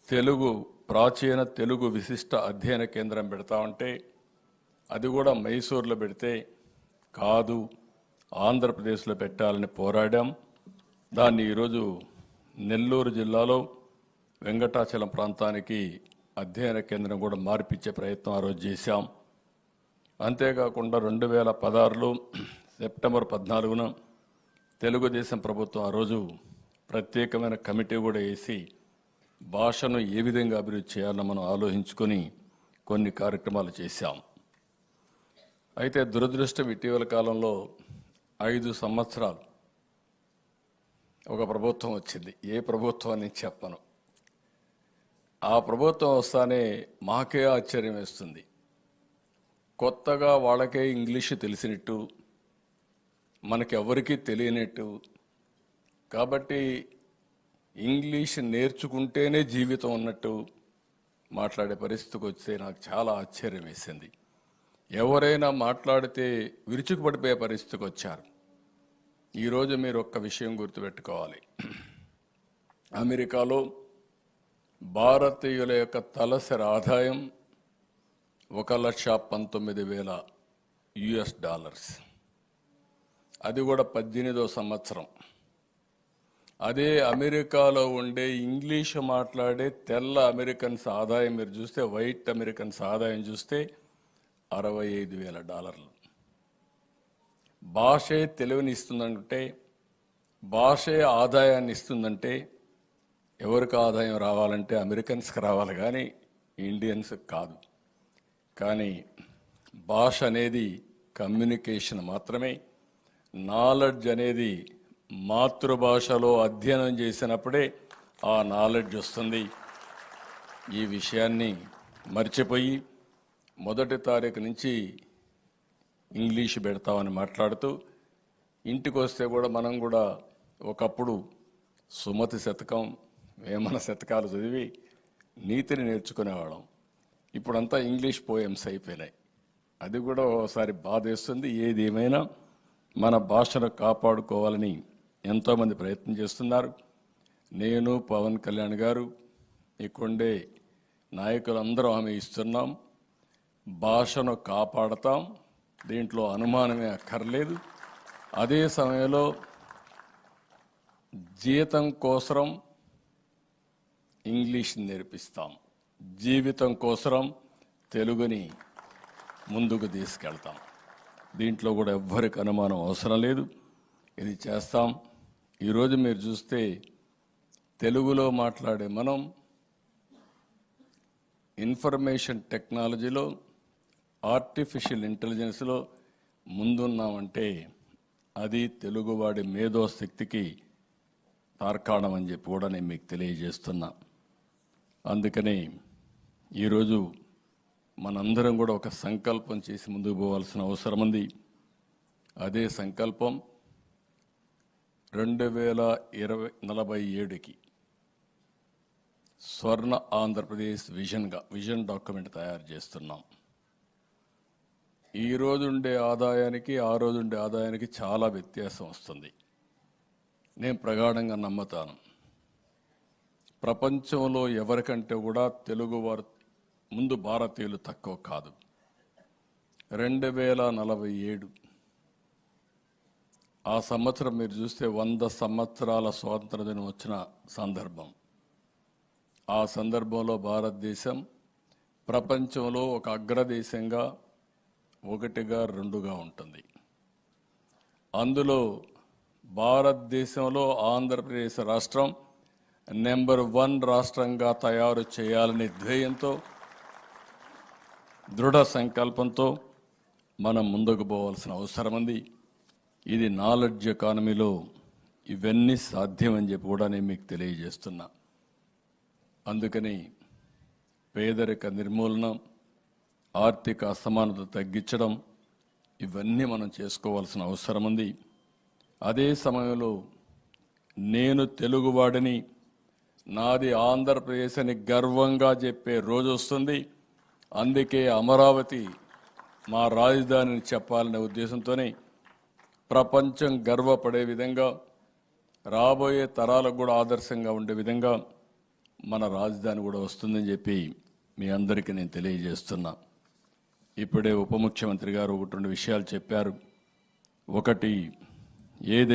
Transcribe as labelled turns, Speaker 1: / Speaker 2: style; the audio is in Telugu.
Speaker 1: తెలుగు ప్రాచీన తెలుగు విశిష్ట అధ్యయన కేంద్రం పెడతామంటే అది కూడా మైసూర్లో పెడితే కాదు ఆంధ్రప్రదేశ్లో పెట్టాలని పోరాడాం. దాన్ని ఈరోజు నెల్లూరు జిల్లాలో వెంకటాచలం ప్రాంతానికి అధ్యయన కేంద్రం కూడా మార్పిచ్చే ప్రయత్నం ఆ రోజు చేశాం. అంతేకాకుండా 2016లో సెప్టెంబర్ 14న తెలుగుదేశం ప్రభుత్వం ఆ రోజు ప్రత్యేకమైన కమిటీ కూడా వేసి భాషను ఏ విధంగా అభివృద్ధి చేయాలని మనం ఆలోచించుకొని కొన్ని కార్యక్రమాలు చేశాం. అయితే దురదృష్టం ఇటీవల కాలంలో 5 సంవత్సరాలు ఒక ప్రభుత్వం వచ్చింది. ఏ ప్రభుత్వం అని చెప్పను. ఆ ప్రభుత్వం వస్తానే మాకే ఆశ్చర్యం వేస్తుంది. కొత్తగా వాళ్ళకే ఇంగ్లీషు తెలిసినట్టు, మనకెవరికీ తెలియనట్టు, కాబట్టి ఇంగ్లీష్ నేర్చుకుంటేనే జీవితం ఉన్నట్టు మాట్లాడే పరిస్థితికి వస్తే నాకు చాలా ఆశ్చర్యం వేసింది. ఎవరైనా మాట్లాడితే విరుచుకుపడిపోయే పరిస్థితికి వచ్చారు. ఈరోజు మీరు ఒక్క విషయం గుర్తుపెట్టుకోవాలి. అమెరికాలో భారతీయుల యొక్క తలసరి ఆదాయం $1,19,000. అది కూడా 18వ సంవత్సరం. అదే అమెరికాలో ఉండే ఇంగ్లీషు మాట్లాడే తెల్ల అమెరికన్స్ ఆదాయం మీరు చూస్తే, వైట్ అమెరికన్స్ ఆదాయం చూస్తే $65,000. భాషే తెలివిని ఇస్తుందంటే, భాషే ఆదాయాన్ని ఇస్తుందంటే ఎవరికి ఆదాయం రావాలంటే అమెరికన్స్కి రావాలి, కానీ ఇండియన్స్కి కాదు. కానీ భాష అనేది కమ్యూనికేషన్ మాత్రమే. నాలెడ్జ్ అనేది మాతృభాషలో అధ్యయనం చేసినప్పుడే ఆ నాలెడ్జ్ వస్తుంది. ఈ విషయాన్ని మర్చిపోయి 1వ తారీఖు నుంచి ఇంగ్లీష్ పెడతామని మాట్లాడుతూ, ఇంటికి వస్తే కూడా మనం కూడా ఒకప్పుడు సుమతి శతకం, వేమన శతకాలు చదివి నీతిని నేర్చుకునేవాళ్ళం. ఇప్పుడంతా ఇంగ్లీష్ పోయమ్స్ అయిపోయినాయి. అది కూడా ఒకసారి బాధేస్తుంది. ఏది ఏమైనా మన భాషను కాపాడుకోవాలని ఎంతోమంది ప్రయత్నం చేస్తున్నారు. నేను, పవన్ కళ్యాణ్ గారు, ఇక్కడుండే నాయకులందరూ హామీ ఇస్తున్నాం, భాషను కాపాడతాం, దీంట్లో అనుమానమే అక్కర్లేదు. అదే సమయంలో జీతం కోసం ఇంగ్లీష్ నేర్పిస్తాం, జీవితం కోసం తెలుగుని ముందుకు తీసుకెళ్తాం. దీంట్లో కూడా ఎవ్వరికి అనుమానం అవసరం లేదు. ఇది చేస్తాం. ఈరోజు మీరు చూస్తే తెలుగులో మాట్లాడే మనం ఇన్ఫర్మేషన్ టెక్నాలజీలో, ఆర్టిఫిషియల్ ఇంటెలిజెన్స్లో ముందున్నామంటే అది తెలుగువాడి మేధోశక్తికి తార్కాణం అని చెప్పి కూడా నేను మీకు తెలియజేస్తున్నా. అందుకని ఈరోజు మనందరం కూడా ఒక సంకల్పం చేసి ముందుకు పోవాల్సిన అవసరం ఉంది. అదే సంకల్పం 2047కి స్వర్ణ ఆంధ్రప్రదేశ్ విజన్ డాక్యుమెంట్ తయారు చేస్తున్నాం. ఈ రోజు ఉండే ఆదాయానికి ఆ రోజు ఉండే ఆదాయానికి చాలా వ్యత్యాసం వస్తుంది. నేను ప్రగాఢంగా నమ్ముతాను. ప్రపంచంలో ఎవరికంటే కూడా తెలుగువారు ముందు భారతీయులు తక్కువ కాదు. 2047 ఆ సంవత్సరం మీరు చూస్తే 100 సంవత్సరాల స్వాతంత్ర దినం వచ్చిన సందర్భం. ఆ సందర్భంలో భారతదేశం ప్రపంచంలో ఒక అగ్రదేశంగా 1గా 2గా ఉంటుంది. అందులో భారతదేశంలో ఆంధ్రప్రదేశ్ రాష్ట్రం నెంబర్ 1 రాష్ట్రంగా తయారు చేయాలనే ధ్యేయంతో, దృఢ సంకల్పంతో మనం ముందుకు పోవాల్సిన అవసరం ఉంది. ఇది నాలెడ్జ్ ఎకానమీలో ఇవన్నీ సాధ్యమని చెప్పి కూడా నేను మీకు తెలియజేస్తున్నా. అందుకని పేదరిక నిర్మూలన, ఆర్థిక అసమానత తగ్గించడం, ఇవన్నీ మనం చేసుకోవాల్సిన అవసరం ఉంది. అదే సమయంలో నేను తెలుగువాడిని, నాది ఆంధ్రప్రదేశ్ అని గర్వంగా చెప్పే రోజు వస్తుంది. అందుకే అమరావతి మా రాజధానిని చెప్పాలనే ఉద్దేశంతోనే ప్రపంచం గర్వపడే విధంగా, రాబోయే తరాలకు కూడా ఆదర్శంగా ఉండే విధంగా మన రాజధాని కూడా వస్తుందని చెప్పి మీ అందరికీ నేను తెలియజేస్తున్నా. ఇప్పుడే ఉప ముఖ్యమంత్రి గారు ఒకటి రెండు విషయాలు చెప్పారు. ఒకటి, ఏదైతే